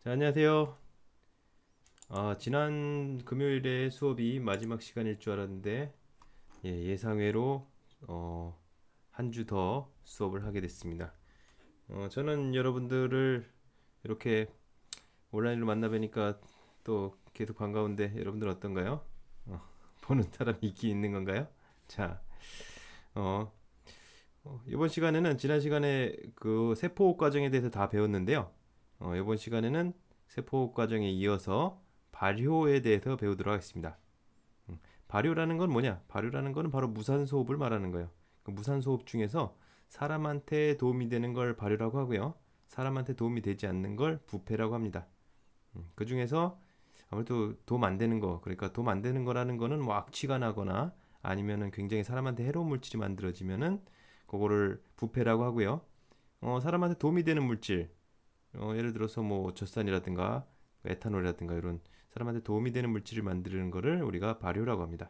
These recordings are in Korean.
자, 안녕하세요. 지난 금요일에 수업이 마지막 시간일 줄 알았는데, 예상외로 한 주 더 수업을 하게 됐습니다. 저는 여러분들을 이렇게 온라인으로 만나 뵈니까 또 계속 반가운데, 여러분들은 어떤가요? 어, 보는 사람이 있긴 있는 건가요? 자, 어, 이번 시간에는 지난 시간에 그 세포 과정에 대해서 다 배웠는데요. 이번 시간에는 세포 과정에 이어서 발효에 대해서 배우도록 하겠습니다. 발효라는 건 뭐냐? 발효라는 거는 바로 무산소호흡을 말하는 거예요. 그 무산소호흡 중에서 사람한테 도움이 되는 걸 발효라고 하고요. 사람한테 도움이 되지 않는 걸 부패라고 합니다. 그 중에서 아무래도 도움 안 되는 거, 그러니까 도움 안 되는 거라는 거는 뭐 악취가 나거나 아니면은 굉장히 사람한테 해로운 물질이 만들어지면은 그거를 부패라고 하고요. 사람한테 도움이 되는 물질, 예를 들어서 뭐 젖산이라든가 에탄올이라든가 이런 사람한테 도움이 되는 물질을 만드는 거를 우리가 발효라고 합니다.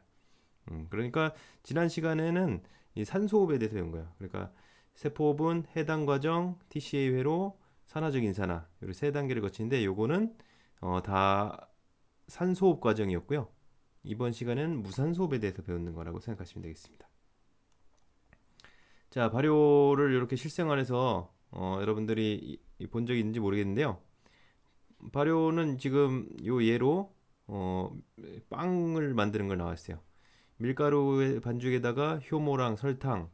그러니까 지난 시간에는 이 산소호흡에 대해서 배운 거예요. 그러니까 세포호흡은 해당 과정, TCA 회로, 산화적 인산화 이렇게 세 단계를 거치는데 요거는 다 산소호흡 과정이었고요. 이번 시간은 무산소호흡에 대해서 배우는 거라고 생각하시면 되겠습니다. 자, 발효를 이렇게 실생활에서 여러분들이 본 적이 있는지 모르겠는데요. 발효는 지금 요 예로 어, 빵을 만드는 걸 나왔어요. 밀가루 반죽에다가 효모랑 설탕,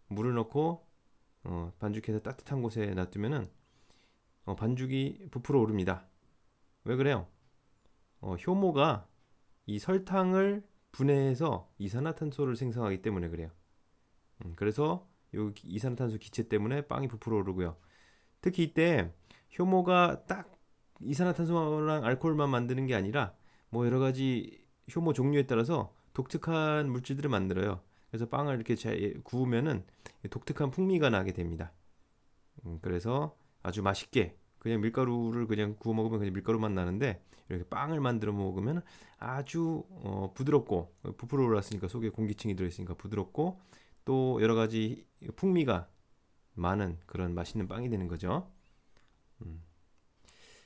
물을 넣고 반죽해서 따뜻한 곳에 놔두면은 반죽이 부풀어 오릅니다. 왜 그래요? 효모가 이 설탕을 분해해서 이산화탄소를 생성하기 때문에 그래요. 그래서 요 이산화탄소 기체 때문에 빵이 부풀어 오르고요. 특히 이때 효모가 딱 이산화탄소랑 알코올만 만드는 게 아니라 뭐 여러 가지 효모 종류에 따라서 독특한 물질들을 만들어요. 그래서 빵을 이렇게 잘 구우면은 독특한 풍미가 나게 됩니다. 그래서 아주 맛있게 그냥 밀가루를 그냥 구워 먹으면 그냥 밀가루만 나는데 이렇게 빵을 만들어 먹으면 아주 부드럽고 부풀어 올랐으니까 속에 공기층이 들어있으니까 부드럽고 또 여러 가지 풍미가 많은 그런 맛있는 빵이 되는 거죠. 음.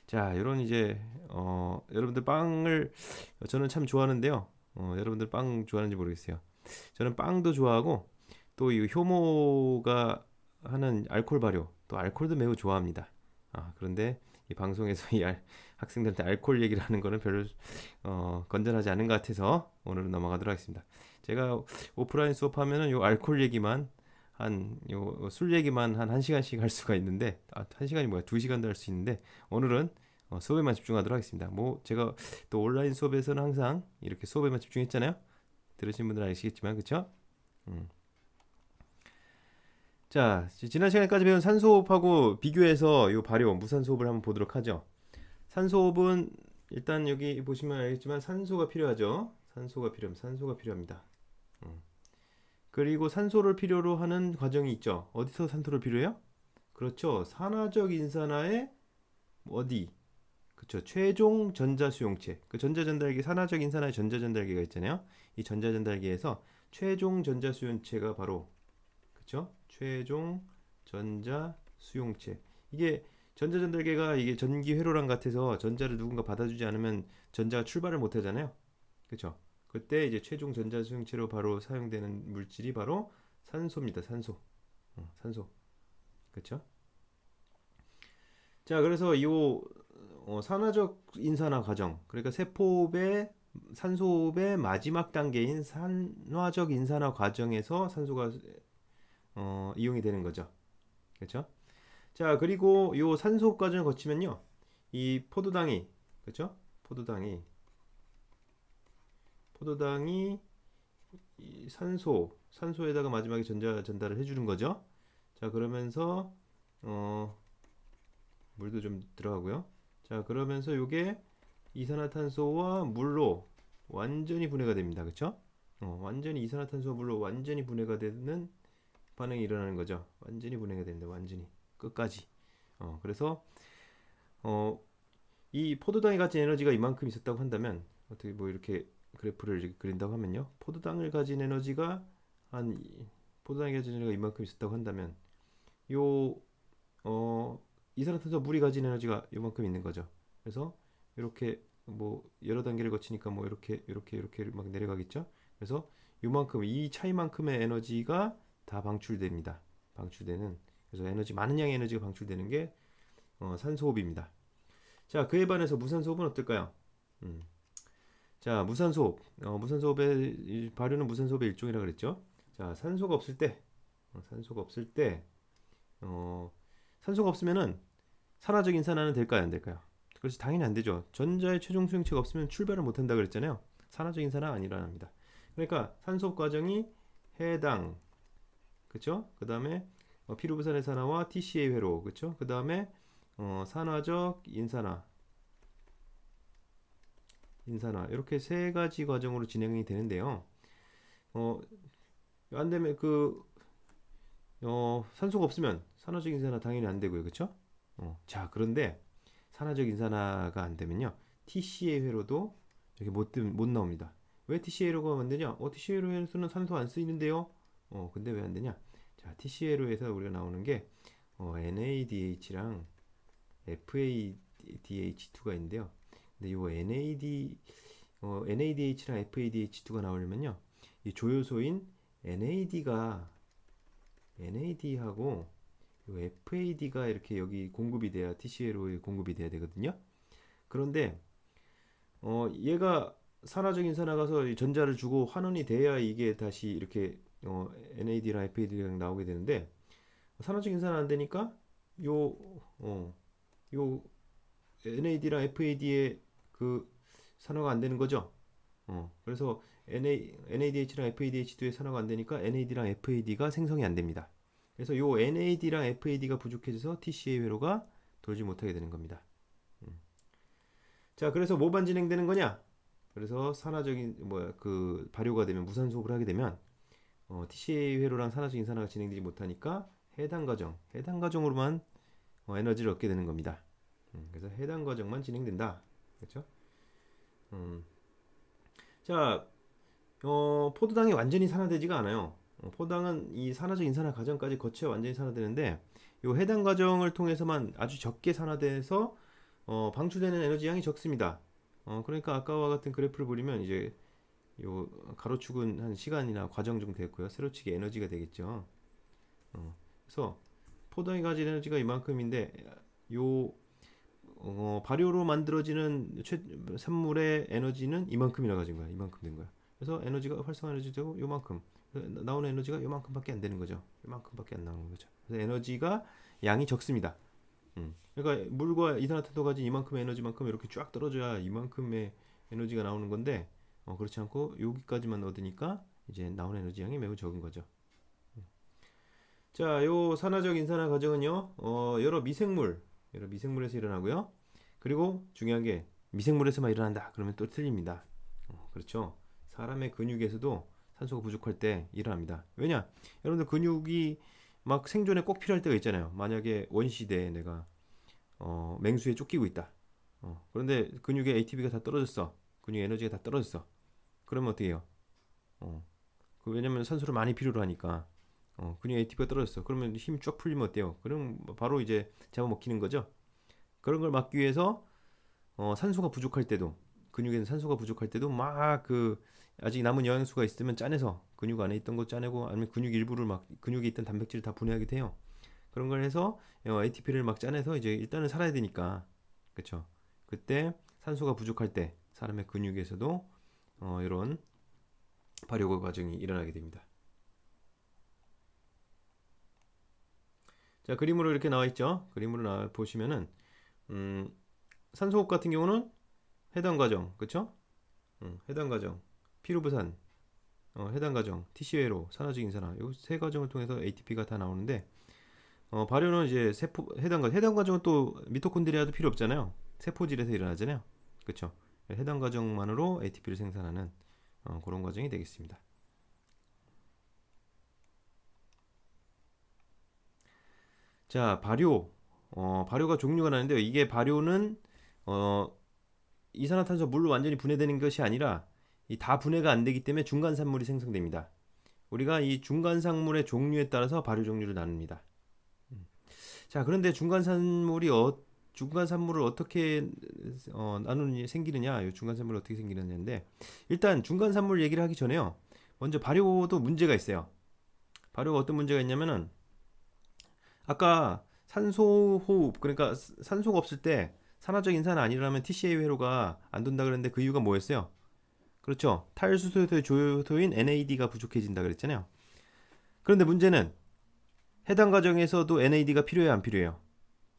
자, 이런 이제 여러분들 빵을 저는 참 좋아하는데요. 여러분들 빵 좋아하는지 모르겠어요. 저는 빵도 좋아하고 또 이 효모가 하는 알코올 발효, 또 알코올도 매우 좋아합니다. 그런데 이 방송에서 학생들한테 알코올 얘기를 하는 거는 별로 건전하지 않은 것 같아서 오늘은 넘어가도록 하겠습니다. 제가 오프라인 수업하면은 요 알코올 얘기만 한 요 술 얘기만 한 1시간씩 할 수가 있는데 1시간이 뭐야 2시간도 할 수 있는데 오늘은 수업에만 집중하도록 하겠습니다. 뭐 제가 또 온라인 수업에서는 항상 이렇게 수업에만 집중했잖아요. 들으신 분들은 아시겠지만 그쵸? 음. 자, 지난 시간까지 배운 산소호흡하고 비교해서 이 발효 무산소호흡을 한번 보도록 하죠. 산소호흡은 일단 여기 보시면 알겠지만 산소가 필요하죠. 산소가 필요합니다. 음. 그리고 산소를 필요로 하는 과정이 있죠. 어디서 산소를 필요해요? 그렇죠. 산화적 인산화의 어디? 그렇죠. 최종 전자 수용체. 그 전자 전달기 산화적 인산화의 전자 전달기가 있잖아요. 이 전자 전달기에서 최종 전자 수용체가 바로 그쵸? 최종 전자 수용체. 이게 전자 전달계가 이게 전기 회로랑 같아서 전자를 누군가 받아주지 않으면 전자가 출발을 못 하잖아요. 그쵸? 그때 이제 최종 전자 수용체로 바로 사용되는 물질이 바로 산소입니다. 산소. 산소. 그쵸? 자, 그래서 이 산화적 인산화 과정. 그러니까 세포의 산소의 마지막 단계인 산화적 인산화 과정에서 산소가 이용이 되는 거죠. 그렇죠? 자, 그리고 요 산소 과정을 거치면요. 이 포도당이 그렇죠? 포도당이 이 산소에다가 마지막에 전자 전달을 해 주는 거죠. 자, 그러면서 어 물도 좀 들어가고요. 자, 그러면서 요게 이산화탄소와 물로 완전히 분해가 됩니다. 그렇죠? 완전히 이산화탄소와 물로 완전히 분해가 되는 반응이 일어나는 거죠. 완전히 분해가 됩니다. 완전히 끝까지. 그래서 어, 이 포도당이 가진 에너지가 이만큼 있었다고 한다면 어떻게 뭐 이렇게 그래프를 이렇게 그린다고 하면요. 한 포도당이 가진 에너지가 이만큼 있었다고 한다면 요 이산화탄소 물이 가진 에너지가 이만큼 있는 거죠. 그래서 이렇게 뭐 여러 단계를 거치니까 뭐 이렇게 막 내려가겠죠. 그래서 요만큼 이 차이만큼의 에너지가 다 방출됩니다. 방출되는 그래서 많은 양의 에너지가 방출되는 게 산소호흡입니다. 자, 그에 반해서 무산소호흡은 어떨까요? 음. 자, 무산소호흡. 무산소호흡의 발효는 무산소호흡의 일종이라 그랬죠. 자, 산소가 없을 때, 산소가 없을 때, 어, 산소가 없으면은 산화적 인산화는 될까요, 안 될까요? 그렇지, 당연히 안 되죠. 전자의 최종 수용체가 없으면 출발을 못 한다 그랬잖아요. 산화적 인산화 안 일어납니다. 그러니까 산소호흡 과정이 해당, 그렇죠? 그다음에 피루부산의 산화와 TCA 회로, 그렇죠? 그다음에 산화적 인산화 이렇게 세 가지 과정으로 진행이 되는데요. 어, 안 되면 산소가 없으면 산화적 인산화 당연히 안 되고요, 그렇죠? 자, 그런데 산화적 인산화가 안 되면요, TCA 회로도 이렇게 못 나옵니다. 왜 TCA 회로가 안 되냐? TCA 회로에서는 산소 안 쓰이는데요. 근데 왜 안 되냐? 자, TCA 회로에서 우리가 나오는 게 NADH랑 FADH2가 있는데요. 근데 이 NADH랑 FADH2가 나오려면요, 이 조효소인 NAD하고 이 FAD가 이렇게 여기 공급이 돼야 TCLO에 공급이 돼야 되거든요. 그런데 얘가 산화적인 산화가서 이 전자를 주고 환원이 돼야 이게 다시 이렇게 NAD랑 FAD랑 나오게 되는데, 산화적인 산화 안 되니까 요 요 NAD랑 FAD의 그 산화가 안 되는 거죠. 그래서 NADH랑 FADH2의 산화가 안 되니까 NAD랑 FAD가 생성이 안 됩니다. 그래서 요 NAD랑 FAD가 부족해져서 TCA 회로가 돌지 못하게 되는 겁니다. 자, 그래서 뭐만 진행되는 거냐? 그래서 산화적인 그 발효가 되면 무산소흡을 하게 되면 TCA 회로랑 산화적인 산화가 진행되지 못하니까 해당 과정으로만 에너지를 얻게 되는 겁니다. 그래서 해당 과정만 진행된다. 그렇죠? 음. 자, 포도당이 완전히 산화되지가 않아요. 포도당은 이 산화적 인산화 과정까지 거쳐야 완전히 산화되는데, 이 해당 과정을 통해서만 아주 적게 산화돼서 방출되는 에너지 양이 적습니다. 그러니까 아까와 같은 그래프를 그리면 이제 요 가로축은 한 시간이나 과정 정도 됐고요. 세로축이 에너지가 되겠죠. 그래서 포도당이 가진 에너지가 이만큼인데, 요 발효로 만들어지는 산물의 에너지는 이만큼이나 가진 거야. 이만큼 된 거야. 그래서 에너지가 활성화 에너지도 요만큼, 나오는 에너지가 요만큼밖에 안 되는 거죠. 요만큼밖에 안 나오는 거죠. 그래서 에너지가 양이 적습니다. 그러니까 물과 이산화탄소가 가진 이만큼의 에너지만큼 이렇게 쫙 떨어져야 이만큼의 에너지가 나오는 건데, 그렇지 않고 여기까지만 얻으니까 이제 나오는 에너지 양이 매우 적은 거죠. 자, 요 산화적 인산화 과정은요, 여러 미생물에서 일어나고요. 그리고 중요한 게 미생물에서만 일어난다. 그러면 또 틀립니다. 그렇죠. 사람의 근육에서도 산소가 부족할 때 일어납니다. 왜냐? 여러분들 근육이 막 생존에 꼭 필요할 때가 있잖아요. 만약에 원시대에 내가 맹수에 쫓기고 있다. 그런데 근육에 ATP가 다 떨어졌어. 근육 에너지가 다 떨어졌어. 그러면 어떻게 해요? 왜냐면 산소를 많이 필요로 하니까. 근육 ATP가 떨어졌어. 그러면 힘 쫙 풀리면 어때요? 그럼 바로 이제 잡아먹히는 거죠. 그런 걸 막기 위해서 산소가 부족할 때도, 근육에는 산소가 부족할 때도 막 아직 남은 영양소가 있으면 짜내서 근육 안에 있던 거 짜내고, 아니면 근육 일부를 막 근육에 있던 단백질을 다 분해하기도 해요. 그런 걸 해서 ATP를 막 짜내서 이제 일단은 살아야 되니까, 그쵸? 그때 산소가 부족할 때 사람의 근육에서도 이런 발효 과정이 일어나게 됩니다. 자, 그림으로 이렇게 나와 있죠. 그림으로 보시면은 산소호흡 같은 경우는 해당 과정, 그쵸? 해당 과정, 피루부산, 해당 과정, TC회로, 산화적 인산화, 이 세 과정을 통해서 ATP가 다 나오는데, 발효는 이제 해당 과정은 또 미토콘드리아도 필요 없잖아요. 세포질에서 일어나잖아요. 그쵸? 해당 과정만으로 ATP를 생산하는 그런 과정이 되겠습니다. 자, 발효가 종류가 나는데요. 이게 발효는 어, 이산화탄소 물로 완전히 분해되는 것이 아니라 이 다 분해가 안 되기 때문에 중간산물이 생성됩니다. 우리가 이 중간산물의 종류에 따라서 발효 종류를 나눕니다. 자, 그런데 중간산물이 중간 산물을 어떻게 나누느냐 생기느냐, 이 중간 산물이 어떻게 생기느냐인데, 일단 중간 산물 얘기를 하기 전에요. 먼저 발효도 문제가 있어요. 발효가 어떤 문제가 있냐면은 아까 산소 호흡, 그러니까 산소가 없을 때 산화적 인산이 아니라면 TCA 회로가 안 돈다 그랬는데 그 이유가 뭐였어요? 그렇죠. 탈수소의 조효소인 NAD가 부족해진다 그랬잖아요. 그런데 문제는 해당 과정에서도 NAD가 필요해요, 안 필요해요?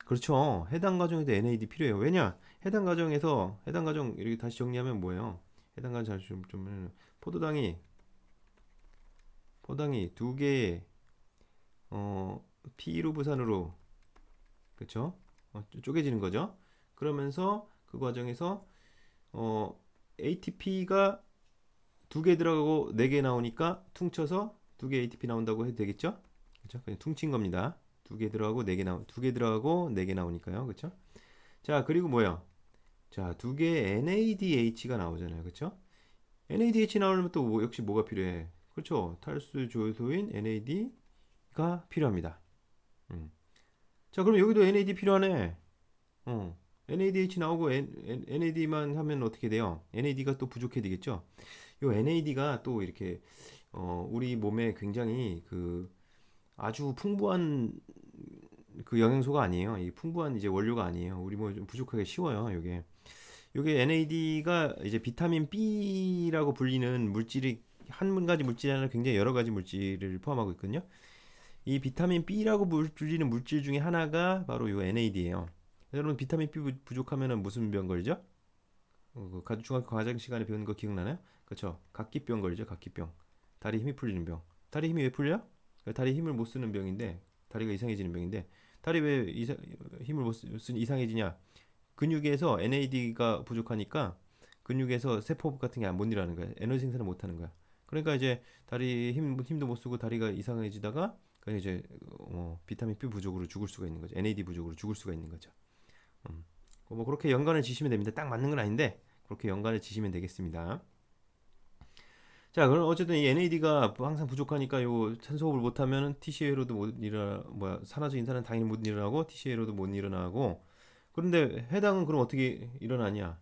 그렇죠. 해당 과정에도 NAD 필요해요. 왜냐? 해당 과정 이렇게 다시 정리하면 뭐예요? 해당 과정 좀 포도당이 포당이 두 개의 어, 피루부산으로 그렇죠? 쪼개지는 거죠. 그러면서 그 과정에서 ATP가 두 개 들어가고 네 개 나오니까 퉁쳐서 두 개 ATP 나온다고 해도 되겠죠? 그렇죠? 그냥 퉁친 겁니다. 두 개 들어가고 네 개 두 개 들어가고 네 개 나오니까요. 그렇죠? 자, 그리고 뭐야? 자, 두 개의 NADH가 나오잖아요. 그렇죠? NADH 나오려면 또 역시 뭐가 필요해? 그렇죠? 탈수 조소인 NAD가 필요합니다. 음. 자, 그럼 여기도 NAD 필요하네. NADH 나오고 NAD만 하면 어떻게 돼요? NAD가 또 부족해 되겠죠? 요 NAD가 또 이렇게 우리 몸에 굉장히 그 아주 풍부한 그 영양소가 아니에요. 이 풍부한 이제 원료가 아니에요. 우리 몸에 좀 부족하기 쉬워요. 요게 NAD가 이제 비타민 B라고 불리는 물질이 한 가지 물질이 아니라 굉장히 여러 가지 물질을 포함하고 있거든요. 이 비타민 B라고 불리는 물질 중에 하나가 바로 요 NAD예요. 여러분 비타민 B 부족하면은 무슨 병 걸죠? 중학교 과정 시간에 배우는 거 기억나나요? 그렇죠. 각기병 걸죠. 각기병. 다리 힘이 풀리는 병. 다리 힘이 왜 풀려? 다리 힘을 못 쓰는 병인데 다리가 이상해지는 병인데 다리 왜 힘을 못 쓰는 이상해지냐? 근육에서 NAD가 부족하니까 근육에서 세포 같은 게 못 일어나는 거야. 에너지 생산을 못 하는 거야. 그러니까 이제 다리 힘도 못 쓰고 다리가 이상해지다가 그 이제 비타민 B 부족으로 죽을 수가 있는 거죠. NAD 부족으로 죽을 수가 있는 거죠. 음. 뭐 그렇게 연관을 지시면 됩니다. 딱 맞는 건 아닌데 그렇게 연관을 지시면 되겠습니다. 자, 그럼 어쨌든 이 NAD가 항상 부족하니까 요 산소호흡을 못하면 TCA로도 못 일어나 뭐야 산화적 인산은 당연히 못 일어나고 TCA로도 못 일어나고 그런데 해당은 그럼 어떻게 일어나냐?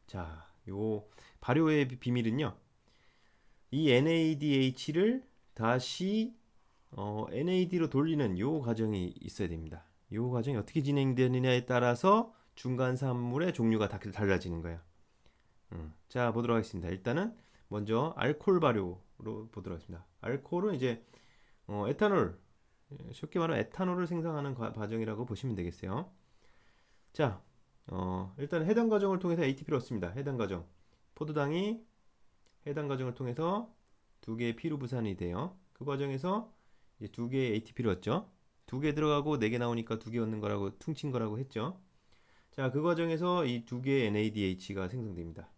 자, 요 발효의 비밀은요. 이 NADH를 다시 NAD로 돌리는 요 과정이 있어야 됩니다. 요 과정이 어떻게 진행되느냐에 따라서 중간 산물의 종류가 다 달라지는 거예요. 자, 보도록 하겠습니다. 일단은 먼저 알코올 발효로 보도록 하겠습니다. 알코올은 이제 에탄올, 쉽게 말하면 에탄올을 생성하는 과정이라고 보시면 되겠어요. 자, 일단 해당 과정을 통해서 ATP를 얻습니다. 해당 과정. 포도당이 해당 과정을 통해서 두 개의 피로 부산이 돼요. 그 과정에서 이제 두 개의 ATP를 얻죠. 두 개 들어가고 네 개 나오니까 두 개 얻는 거라고 퉁친 거라고 했죠. 자, 그 과정에서 이 두 개의 NADH가 생성됩니다.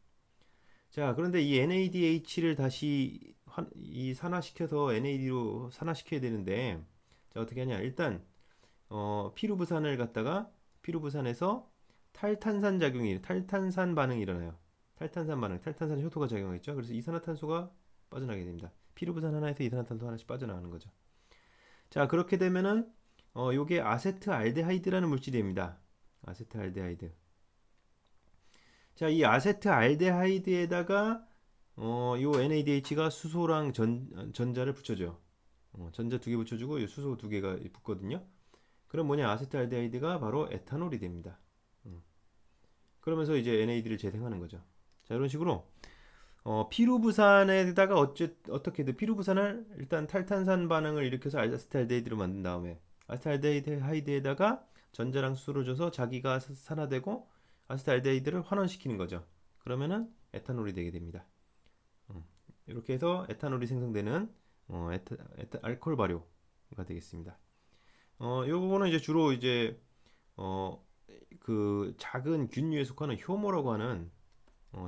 자, 그런데 이 NADH를 다시 이 산화시켜서 NAD로 산화시켜야 되는데, 자, 어떻게 하냐? 일단, 피루부산을 갖다가, 피루부산에서 탈탄산 반응이 일어나요. 탈탄산 반응, 탈탄산 효소가 작용하겠죠? 그래서 이산화탄소가 빠져나가게 됩니다. 피루부산 하나에서 이산화탄소 하나씩 빠져나가는 거죠. 자, 그렇게 되면은, 요게 아세트알데하이드라는 물질입니다. 아세트알데하이드. 자, 이 아세트알데하이드에다가 요 NADH가 수소랑 전자를 붙여줘. 전자 두 개 붙여주고 이 수소 두 개가 붙거든요. 그럼 뭐냐? 아세트알데하이드가 바로 에탄올이 됩니다. 그러면서 이제 NAD를 재생하는 거죠. 자, 이런 식으로 피루부산에다가 어떻게든 피루부산을 일단 탈탄산 반응을 일으켜서 아세트알데하이드로 만든 다음에 아세트알데하이드에다가 전자랑 수소를 줘서 자기가 산화되고 아세트알데히드를 환원시키는 거죠. 그러면은 에탄올이 되게 됩니다. 이렇게 해서 에탄올이 생성되는 알코올 발효가 되겠습니다. 요거는 이제 주로 이제 그 작은 균류에 속하는 효모라고 하는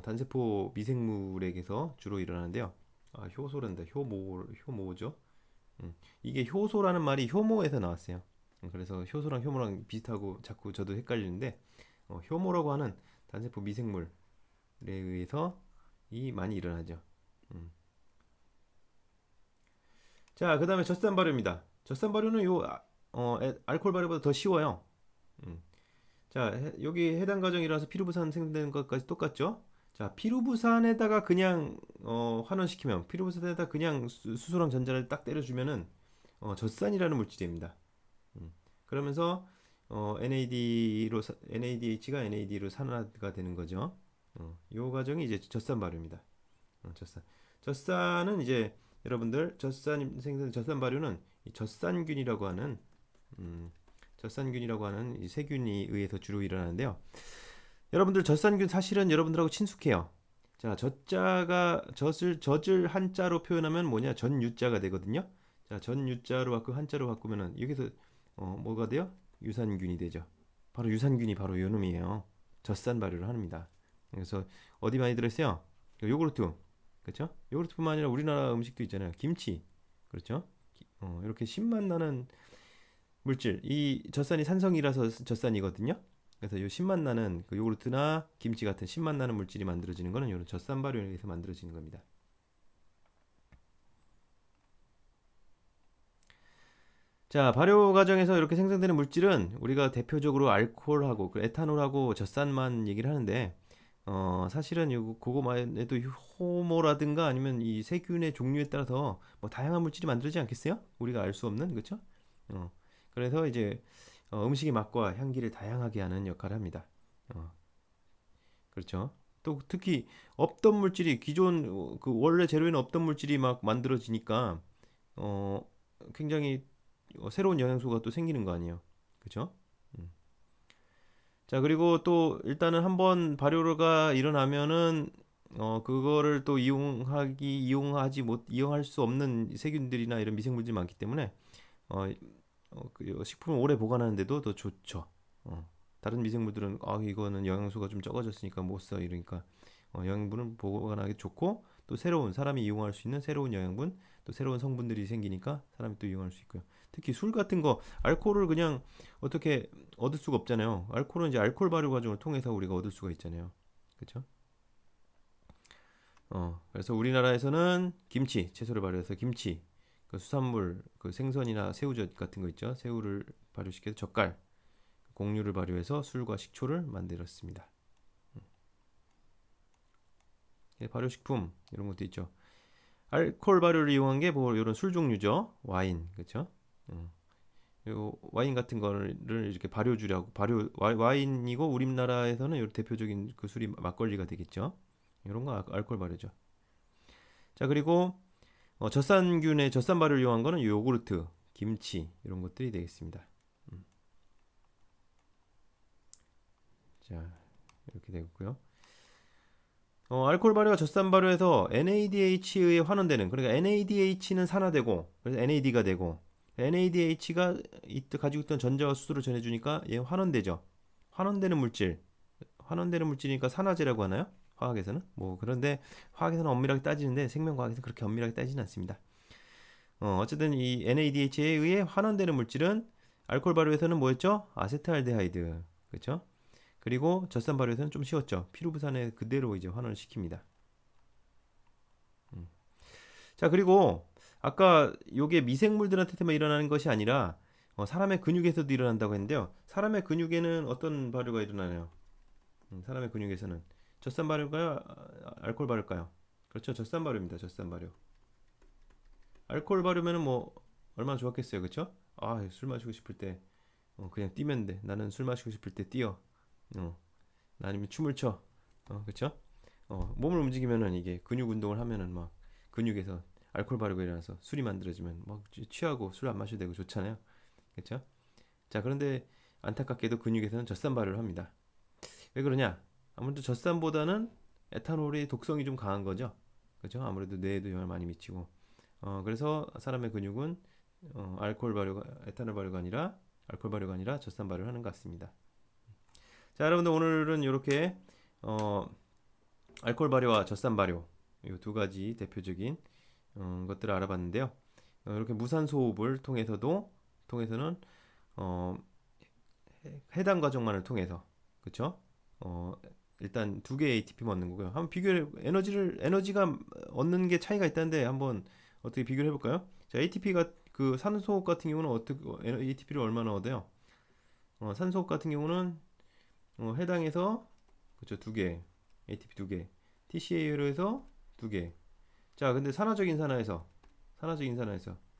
단세포 미생물에게서 주로 일어나는데요. 효소란다. 효모죠. 이게 효소라는 말이 효모에서 나왔어요. 그래서 효소랑 효모랑 비슷하고 자꾸 저도 헷갈리는데 효모라고 하는 단세포 미생물에 의해서 이 많이 일어나죠. 음. 자, 그 다음에 젖산 발효입니다. 젖산 발효는 알코올 발효보다 더 쉬워요. 음. 자, 여기 해당 과정이라서 피루부산 생성되는 것까지 똑같죠? 자, 피루부산에다가 그냥 환원시키면 피루부산에다 그냥 수소랑 전자를 딱 때려주면은 젖산이라는 물질입니다. 그러면서 NADH가 NAD로 산화가 되는 거죠. 이 과정이 이제 젖산 발효입니다. 젖산. 젖산은 이제 여러분들 젖산 생성 젖산 발효는 이 젖산균이라고 하는 음, 젖산균이라고 하는 이 세균이 의해서 주로 일어나는데요. 여러분들 젖산균 사실은 여러분들하고 친숙해요. 자, 젖을 한자로 표현하면 뭐냐? 전유자가 되거든요. 자, 전유자로 바꾸 한자로 바꾸면은 여기서 뭐가 돼요? 유산균이 되죠. 바로 유산균이 바로 요 놈이에요. 젖산 발효를 합니다. 그래서 어디 많이 들었어요? 요구르트, 그렇죠? 요구르트뿐만 아니라 우리나라 음식도 있잖아요. 김치, 그렇죠? 이렇게 신맛 나는 물질, 이 젖산이 산성이라서 젖산이거든요. 그래서 요 신맛 나는 그 요구르트나 김치 같은 신맛 나는 물질이 만들어지는 거는 이런 젖산 발효에 의해서 만들어지는 겁니다. 자, 발효 과정에서 이렇게 생성되는 물질은 우리가 대표적으로 알코올하고 그 에탄올하고 젖산만 얘기를 하는데 사실은 그거만 해도 호모라든가 아니면 이 세균의 종류에 따라서 뭐 다양한 물질이 만들어지지 않겠어요? 우리가 알 수 없는, 그렇죠? 어, 그래서 이제 음식의 맛과 향기를 다양하게 하는 역할을 합니다. 어, 그렇죠? 또 특히 없던 물질이 기존 그 원래 재료에는 없던 물질이 막 만들어지니까 어, 굉장히 새로운 영양소가 또 생기는 거 아니에요? 그렇죠? 음. 자, 그리고 또 일단은 한번 발효가 일어나면은 그거를 또 이용할 수 없는 세균들이나 이런 미생물들이 많기 때문에 어, 그 식품을 오래 보관하는데도 더 좋죠. 다른 미생물들은 이거는 영양소가 좀 적어졌으니까 못 써 이러니까 영양분은 보관하기 좋고 또 새로운 사람이 이용할 수 있는 새로운 영양분 또 새로운 성분들이 생기니까 사람이 또 이용할 수 있고요. 특히 술 같은 거 알코올을 그냥 어떻게 얻을 수가 없잖아요. 알코올은 이제 알코올 발효 과정을 통해서 우리가 얻을 수가 있잖아요. 그렇죠? 그래서 우리나라에서는 김치, 채소를 발효해서 김치, 그 수산물, 그 생선이나 새우젓 같은 거 있죠. 새우를 발효시켜서 젓갈, 곡류를 발효해서 술과 식초를 만들었습니다. 발효식품 이런 것도 있죠. 알코올 발효를 이용한 게 뭐 이런 술 종류죠. 와인, 그렇죠? 요 와인 같은 거를 이렇게 발효주라고 와인이고 우리나라에서는 요 대표적인 그 술이 막걸리가 되겠죠. 이런 거 알코올 발효죠. 자, 그리고 젖산균의 젖산 발효를 이용한 거는 요구르트, 김치 이런 것들이 되겠습니다. 자, 이렇게 되고요. 알코올 발효와 젖산 발효에서 NADH에 환원되는 그러니까 NADH는 산화되고 그래서 NAD가 되고 NADH가 가지고 있던 전자와 수소를 전해주니까 얘 환원되죠. 환원되는 물질, 환원되는 물질이니까 산화제라고 하나요? 화학에서는 뭐 그런데 화학에서는 엄밀하게 따지는데 생명과학에서 그렇게 엄밀하게 따지진 않습니다. 어쨌든 이 NADH에 의해 환원되는 물질은 알코올 발효에서는 뭐였죠? 아세트알데하이드, 그렇죠? 그리고 젖산 발효에서는 좀 쉬웠죠. 피루부산에 그대로 이제 환원을 시킵니다. 자, 그리고 아까 요게 미생물들한테만 일어나는 것이 아니라 사람의 근육에서도 일어난다고 했는데요. 사람의 근육에는 어떤 발효가 일어나나요? 사람의 근육에서는 젖산 발효가요? 알코올 발효일까요? 그렇죠. 젖산 발효입니다. 젖산 발효. 알코올 발효면은 뭐 얼마나 좋았겠어요. 그렇죠? 술 마시고 싶을 때 그냥 뛰면 돼. 나는 술 마시고 싶을 때 뛰어. 어, 아니면 춤을 춰. 그렇죠? 몸을 움직이면은 이게 근육 운동을 하면은 막 근육에서 알코올 발효가 일어나서 술이 만들어지면 막 취하고 술 안 마셔도 되고 좋잖아요. 그렇죠? 자, 그런데 안타깝게도 근육에서는 젖산 발효를 합니다. 왜 그러냐? 아무래도 젖산보다는 에탄올의 독성이 좀 강한 거죠. 그렇죠? 아무래도 뇌에도 영향을 많이 미치고. 그래서 사람의 근육은 에탄올 발효가 아니라 알코올 발효가 아니라 젖산 발효를 하는 것 같습니다. 자, 여러분들 오늘은 이렇게 어, 알코올 발효와 젖산 발효 이 두 가지 대표적인 것들을 알아봤는데요. 이렇게 무산소 호흡을 통해서는 어, 해당 과정만을 통해서 그렇죠? 일단 두 개의 ATP 얻는 거고요. 한번 비교해 에너지가 얻는 게 차이가 있다는데 한번 어떻게 비교를 해볼까요? 자, ATP가 그 산소호흡 같은 경우는 어떻게 ATP를 얼마나 얻어요? 산소호흡 같은 경우는 해당해서 그쵸 두 개, ATP 두 개, TCA로 해서 두 개. 자, 근데 산화적 인산화에서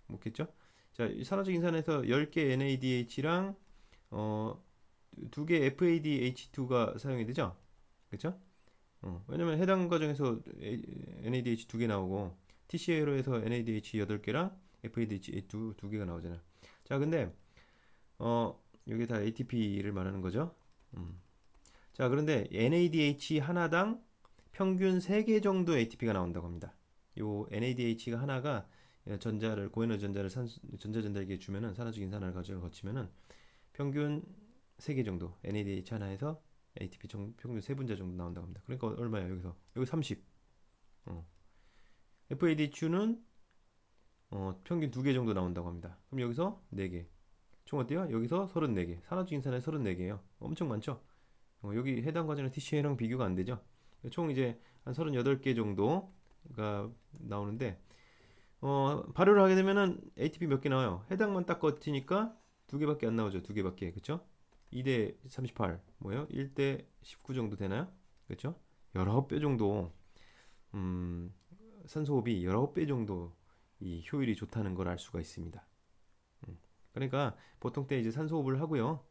뭐겠죠? 자, 이 산화적 인산에서 10개 NADH랑 어, 두 개 FADH2가 사용이 되죠? 그쵸? 왜냐면 해당 과정에서 NADH 두 개 나오고 TCA로 해서 NADH 8개랑 FADH 두 개가 나오잖아요. 자, 근데 여기 다 ATP를 말하는 거죠. 음. 자, 그런데 NADH 하나당 평균 3개 정도 ATP가 나온다고 합니다. 요 NADH가 하나가 고에너지 전자를 전자 전달기에 주면은 산화적인 산화를 과정을 거치면은 평균 3개 정도 NADH 하나에서 ATP 평균 3분자 정도 나온다고 합니다. 그러니까 얼마예요? 여기 30. FADH는 평균 2개 정도 나온다고 합니다. 그럼 여기서 4개. 총 어때요? 여기서 34개. 산화적인 산화 34개예요. 엄청 많죠? 여기 해당 과정은 TCA랑 비교가 안 되죠. 총 이제 한 38개 정도가 나오는데 발효를 하게 되면은 ATP 몇 개 나와요. 해당만 딱 거치니까 2개밖에 안 나오죠. 2개밖에. 그쵸? 2대 38 뭐예요? 1대 19 정도 되나요? 그쵸? 19배 정도 음, 산소호흡이 19배 정도 이 효율이 좋다는 걸 알 수가 있습니다. 그러니까 보통 때 이제 산소호흡을 하고요.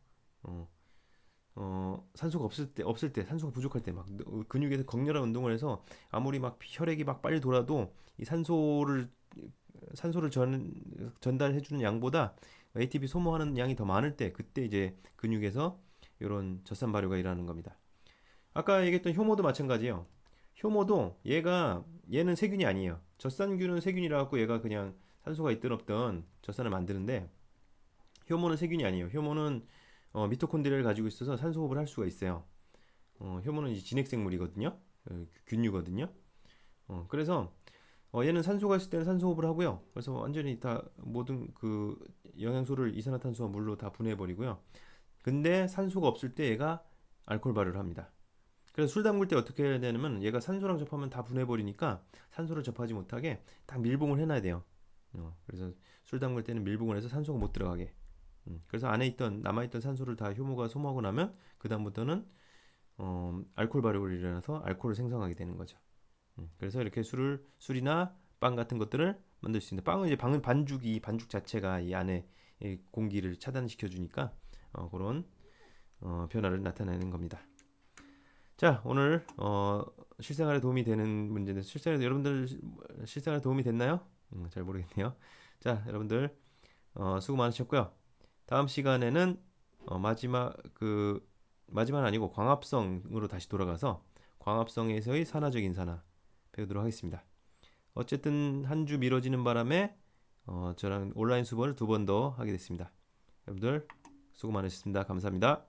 어, 산소가 없을 때 산소가 부족할 때 막 근육에서 격렬한 운동을 해서 아무리 막 혈액이 막 빨리 돌아도 이 산소를 전달해 주는 양보다 ATP 소모하는 양이 더 많을 때 그때 이제 근육에서 이런 젖산 발효가 일어나는 겁니다. 아까 얘기했던 효모도 마찬가지예요. 효모도 얘는 세균이 아니에요. 젖산균은 세균이라 갖고 얘가 그냥 산소가 있든 없든 젖산을 만드는데 효모는 세균이 아니에요. 효모는 미토콘드리아를 가지고 있어서 산소 호흡을 할 수가 있어요. 효모는 이제 진핵생물이거든요. 균류거든요. 그래서 얘는 산소가 있을 때는 산소 호흡을 하고요. 그래서 완전히 다 모든 그 영양소를 이산화탄소와 물로 다 분해해 버리고요. 근데 산소가 없을 때 얘가 알코올 발효를 합니다. 그래서 술 담글 때 어떻게 해야 되냐면 얘가 산소랑 접하면 다 분해해 버리니까 산소를 접하지 못하게 딱 밀봉을 해놔야 돼요. 그래서 술 담글 때는 밀봉을 해서 산소가 못 들어가게. 그래서 안에 있던 남아있던 산소를 다 효모가 소모하고 나면 그 다음부터는 알코올 발효가 일어나서 알코올을 생성하게 되는 거죠. 그래서 이렇게 술이나 빵 같은 것들을 만들 수 있는 빵은 이제 반죽 자체가 이 안에 이 공기를 차단시켜 주니까 그런 변화를 나타내는 겁니다. 자, 오늘 실생활에 도움이 되는 문제인데 여러분들 실생활에 도움이 됐나요? 잘 모르겠네요. 자, 여러분들 수고 많으셨고요. 다음 시간에는 마지막은 아니고 광합성으로 다시 돌아가서 광합성에서의 산화적인 산화 배우도록 하겠습니다. 어쨌든 한 주 미뤄지는 바람에 저랑 온라인 수업을 2번 더 하게 됐습니다. 여러분들 수고 많으셨습니다. 감사합니다.